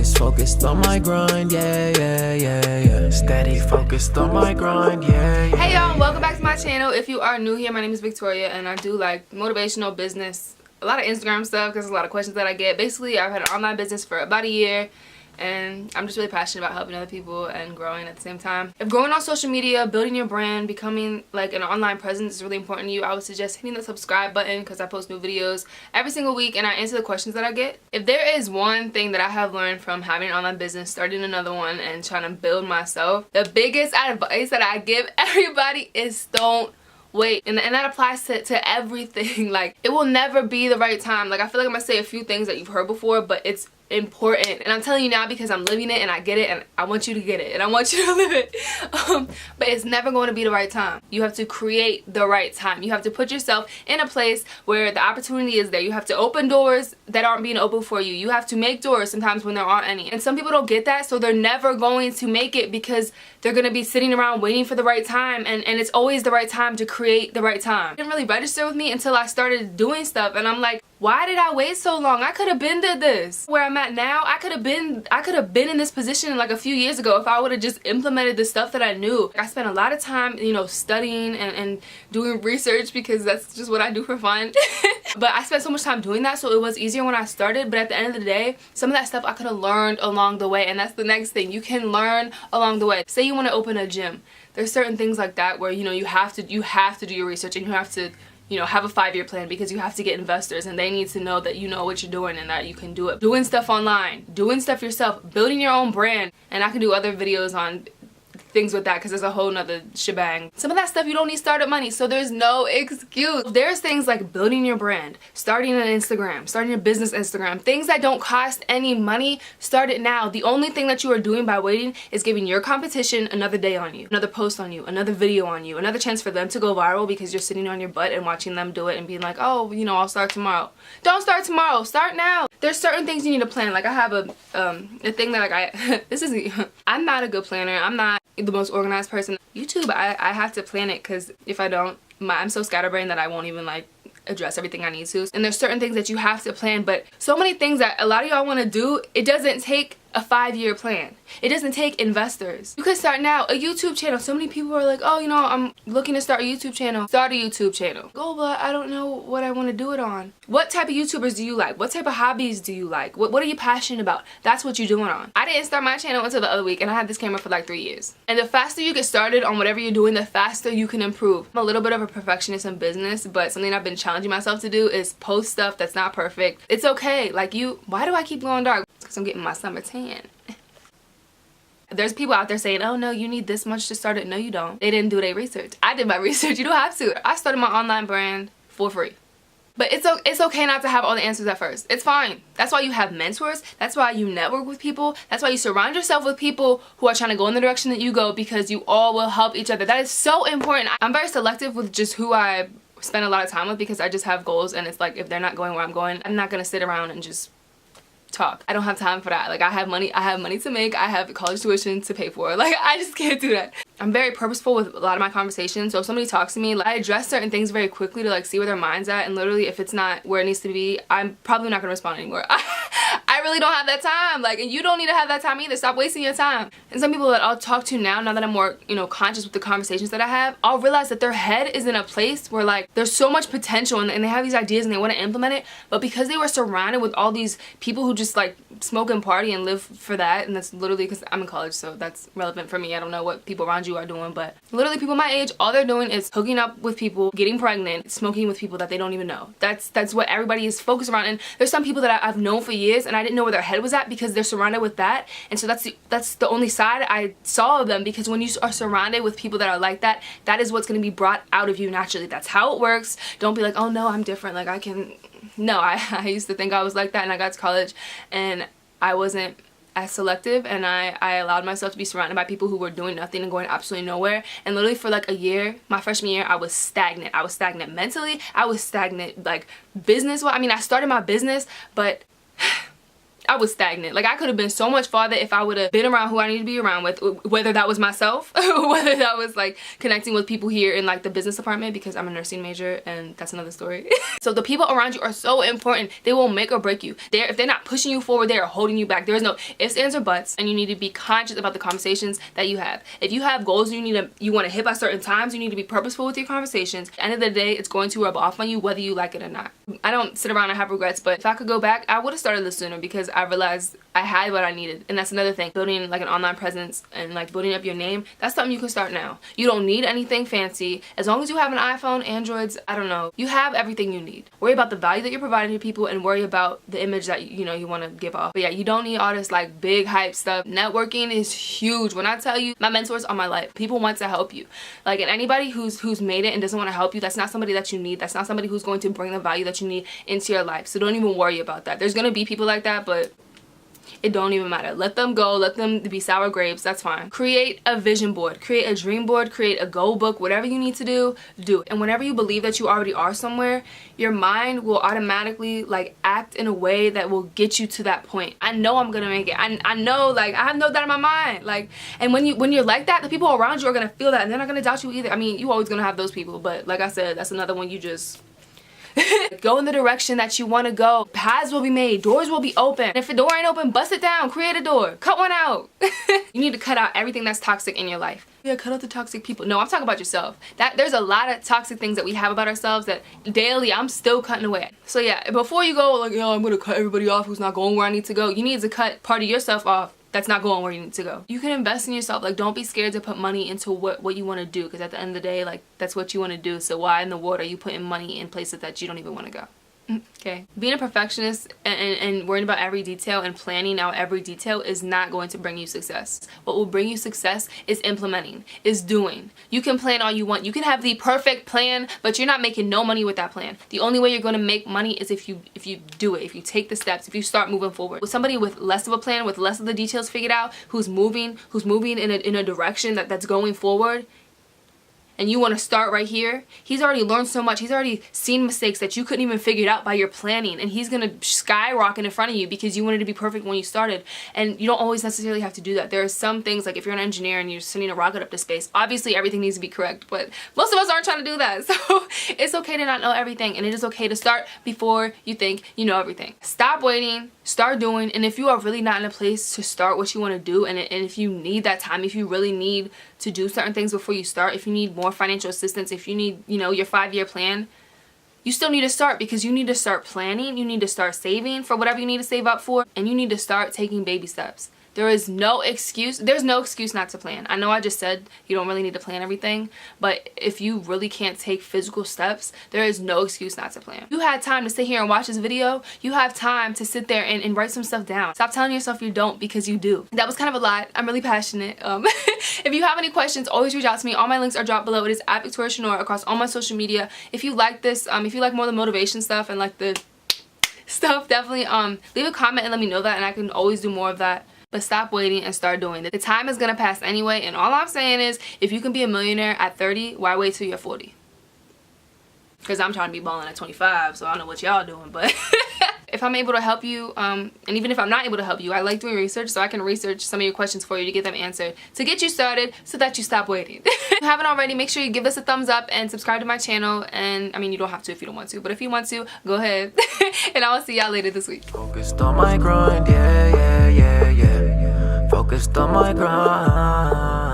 always focused on my grind, yeah. Steady focused on my grind, yeah. Hey y'all, welcome back to my channel. If you are new here, my name is Victoria and I do like motivational business, a lot of Instagram stuff because there's a lot of questions that I get. Basically, I've had an online business for about a year and I'm just really passionate about helping other people and growing at the same time. If growing on social media, building your brand, becoming like an online presence is really important to you, I would suggest hitting the subscribe button because I post new videos every single week and I answer the questions that I get. If there is one thing that I have learned from having an online business, starting another one, and trying to build myself, the biggest advice that I give everybody is don't wait. And that applies to everything. Like, it will never be the right time. Like, I feel like I'm gonna say a few things that you've heard before, but it's important, and I'm telling you now because I'm living it and I get it and I want you to get it and I want you to live it. But it's never going to be the right time. You have to create the right time. You have to put yourself in a place where the opportunity is there. You have to open doors that aren't being opened for you. You have to make doors sometimes when there aren't any, and some people don't get that, so they're never going to make it because they're going to be sitting around waiting for the right time, and it's always the right time to create the right time. It didn't really register with me until I started doing stuff, and I'm like, why did I wait so long? I could have been did this. Where I'm at now, I could have been in this position like a few years ago if I would have just implemented the stuff that I knew. I spent a lot of time, you know, studying and doing research because that's just what I do for fun. But I spent so much time doing that, so it was easier when I started. But at the end of the day, some of that stuff I could have learned along the way, and that's the next thing. You can learn along the way. Say you want to open a gym. There's certain things like that where, you know, you have to do your research, and you have to, you know, have a 5-year plan because you have to get investors and they need to know that you know what you're doing and that you can do it. Doing stuff online, doing stuff yourself, building your own brand. And I can do other videos on things with that because there's a whole nother shebang. Some of that stuff you don't need startup money, so there's no excuse. There's things like building your brand, starting an Instagram, starting a business Instagram, things that don't cost any money. Start it now. The only thing that you are doing by waiting is giving your competition another day on you, another post on you, another video on you, another chance for them to go viral because you're sitting on your butt and watching them do it and being like, oh, you know, I'll start tomorrow. Don't start tomorrow, start now. There's certain things you need to plan. Like, I have a thing that, like, I'm not a good planner. I'm not the most organized person. YouTube, I have to plan it because if I don't, I'm so scatterbrained that I won't even like address everything I need to. And there's certain things that you have to plan, but so many things that a lot of y'all want to do, it doesn't take a 5-year plan. It doesn't take investors. You can start now. A YouTube channel. So many people are like, oh, you know, I'm looking to start a YouTube channel. Start a YouTube channel. Oh, but I don't know what I want to do it on. What type of YouTubers do you like? What type of hobbies do you like? What are you passionate about? That's what you're doing on. I didn't start my channel until the other week, and I had this camera for like 3 years. And the faster you get started on whatever you're doing, the faster you can improve. I'm a little bit of a perfectionist in business, but something I've been challenging myself to do is post stuff that's not perfect. It's okay. Like, why do I keep going dark? Because I'm getting my summer tan. There's people out there saying, oh no, you need this much to start it. No, you don't. They didn't do their research. I did my research. You don't have to. I started my online brand for free. But it's okay not to have all the answers at first. It's fine. That's why you have mentors. That's why you network with people. That's why you surround yourself with people who are trying to go in the direction that you go, because you all will help each other. That is so important. I'm very selective with just who I spend a lot of time with because I just have goals, and it's like, if they're not going where I'm going, I'm not gonna sit around and just talk. I don't have time for that. Like, I have money to make. I have college tuition to pay for. Like, I just can't do that. I'm very purposeful with a lot of my conversations. So if somebody talks to me, like, I address certain things very quickly to like see where their mind's at, and literally if it's not where it needs to be, I'm probably not gonna respond anymore. I really don't have that time. Like, and you don't need to have that time either. Stop wasting your time. And some people that I'll talk to now that I'm more, you know, conscious with the conversations that I have, I'll realize that their head is in a place where like there's so much potential, and they have these ideas and they want to implement it, but because they were surrounded with all these people who just like smoke and party and live for that, and that's literally because I'm in college, so that's relevant for me. I don't know what people around you are doing, but literally people my age, all they're doing is hooking up with people, getting pregnant, smoking with people that they don't even know. That's what everybody is focused around. And there's some people that I've known for years and I didn't know where their head was at because they're surrounded with that. And so that's the only side I saw of them, because when you are surrounded with people that are like that, that is what's going to be brought out of you naturally. That's how it works. Don't be like, oh no, I'm different, like I can. No, I used to think I was like that, and I got to college and I wasn't as selective, and I allowed myself to be surrounded by people who were doing nothing and going absolutely nowhere. And literally for like a year, my freshman year, I was stagnant. I was stagnant mentally. I was stagnant like business-wise. I mean, I started my business, but I was stagnant. Like I could have been so much farther if I would have been around who I need to be around with, whether that was myself, whether that was like connecting with people here in like the business department, because I'm a nursing major and that's another story. So the people around you are so important. They will make or break you. If they're not pushing you forward, they are holding you back. There is no ifs, ands, or buts, and you need to be conscious about the conversations that you have. If you have goals you want to hit by certain times, you need to be purposeful with your conversations. At the end of the day, it's going to rub off on you whether you like it or not. I don't sit around and have regrets, but if I could go back, I would have started this sooner because I realized I had what I needed. And that's another thing. Building like an online presence and like building up your name, that's something you can start now. You don't need anything fancy. As long as you have an iPhone, Androids, I don't know, you have everything you need. Worry about the value that you're providing to people and worry about the image that you want to give off. But yeah, you don't need all this like big hype stuff. Networking is huge. When I tell you, my mentors are my life. People want to help you. Like, and anybody who's made it and doesn't want to help you, that's not somebody that you need. That's not somebody who's going to bring the value that you need into your life. So don't even worry about that. There's gonna be people like that, but it don't even matter. Let them go. Let them be sour grapes. That's fine. Create a vision board. Create a dream board. Create a goal book. Whatever you need to do, do it. And whenever you believe that you already are somewhere, your mind will automatically like act in a way that will get you to that point. I know I'm gonna make it. I know, like, I have no doubt in my mind. Like, and when you're like that, the people around you are gonna feel that and they're not gonna doubt you either. I mean, you always gonna have those people, but like I said, that's another one. You just go in the direction that you want to go. Paths will be made. Doors will be open. If a door ain't open, bust it down. Create a door. Cut one out. You need to cut out everything that's toxic in your life. Yeah, cut out the toxic people. No, I'm talking about yourself. There's a lot of toxic things that we have about ourselves that daily I'm still cutting away. So yeah, before you go like, yo, I'm gonna cut everybody off who's not going where I need to go, you need to cut part of yourself off that's not going where you need to go. You can invest in yourself. Like, don't be scared to put money into what you want to do, because at the end of the day, like, that's what you want to do. So why in the world are you putting money in places that you don't even want to go? Okay, being a perfectionist and worrying about every detail and planning out every detail is not going to bring you success. What will bring you success is implementing, is doing. You can plan all you want. You can have the perfect plan, but you're not making no money with that plan. The only way you're going to make money is if you do it, if you take the steps, if you start moving forward. With somebody with less of a plan, with less of the details figured out, who's moving in a direction that's going forward, and you want to start right here, he's already learned so much. He's already seen mistakes that you couldn't even figure it out by your planning, and he's gonna skyrocket in front of you because you wanted to be perfect when you started. And you don't always necessarily have to do that. There are some things, like if you're an engineer and you're sending a rocket up to space, obviously everything needs to be correct, but most of us aren't trying to do that. So it's okay to not know everything, and it is okay to start before you think you know everything. Stop waiting, start doing. And if you are really not in a place to start what you want to do, and if you need that time, if you really need to do certain things before you start, if you need more financial assistance, if you need, your 5-year plan, you still need to start, because you need to start planning, you need to start saving for whatever you need to save up for, and you need to start taking baby steps. There is no excuse. There's no excuse not to plan. I know I just said you don't really need to plan everything, but if you really can't take physical steps, there is no excuse not to plan. You had time to sit here and watch this video. You have time to sit there and write some stuff down. Stop telling yourself you don't, because you do. That was kind of a lot. I'm really passionate. If you have any questions, always reach out to me. All my links are dropped below. It is at Victoria Shanor across all my social media. If you like this, if you like more of the motivation stuff and like the stuff, definitely leave a comment and let me know that, and I can always do more of that. But stop waiting and start doing it. The time is gonna pass anyway, and all I'm saying is, if you can be a millionaire at 30, why wait till you're 40? Because I'm trying to be balling at 25, so I don't know what y'all doing, but if I'm able to help you, and even if I'm not able to help you, I like doing research, so I can research some of your questions for you to get them answered, to get you started so that you stop waiting. If you haven't already, make sure you give us a thumbs up and subscribe to my channel. And I mean, you don't have to if you don't want to, but if you want to, go ahead. And I will see y'all later this week. Focused on my grind, yeah. Focused on my grind.